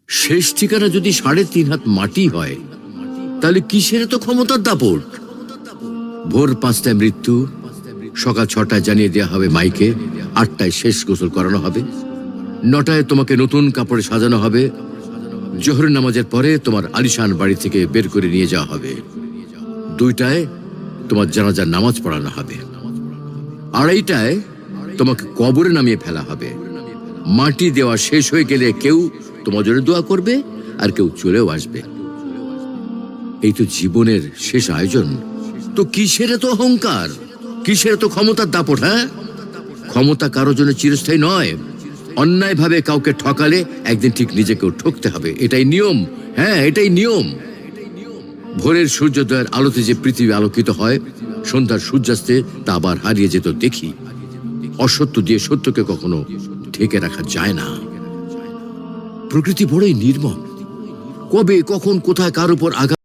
শেষ ঠিকানা যদি ৩.৫ হাত মাটি হয়, তাহলে কিসের তো ক্ষমতার দাপট? ভোর ৫টায় মৃত্যু, সকাল ৬টায় জানিয়ে দেওয়া হবে মাইকে, ৮টায় শেষ গোসল করানো হবে, ৯টায় তোমাকে নতুন কাপড়ে সাজানো হবে, জোহরের নামাজের পরে তোমার আলিশান বাড়ি থেকে বের করে নিয়ে যাওয়া হবে, ২টায় তোমার জানাজার নামাজ পড়ানো হবে, ২:৩০টায় তোমাকে কবরে নামিয়ে ফেলা হবে। মাটি দেওয়া শেষ হয়ে গেলে কেউ তোমার জন্য দোয়া করবে, আর কেউ চলেও আসবে। এই তো জীবনের শেষ আয়োজন। তো কিসের তো অহংকার, কিসের তো ক্ষমতার দাপট? হ্যাঁ, ক্ষমতা কারোর জন্য চিরস্থায়ী নয়। অন্যায়ভাবে কাউকে ঠকালে একদিন ঠিক নিজেকেও ঠকতে হবে, এটাই নিয়ম। হ্যাঁ, এটাই নিয়ম। ভোরের সূর্যোদয়ের আলোতে যে পৃথিবী আলোকিত হয়, সন্ধ্যার সূর্যাস্তে তা আবার হারিয়ে যেত দেখি। অসত্য দিয়ে সত্যকে কখনো ঢেকে রাখা যায় না। প্রকৃতি বড়ই নির্মম, কবে কখন কোথায় কার উপর আঘাত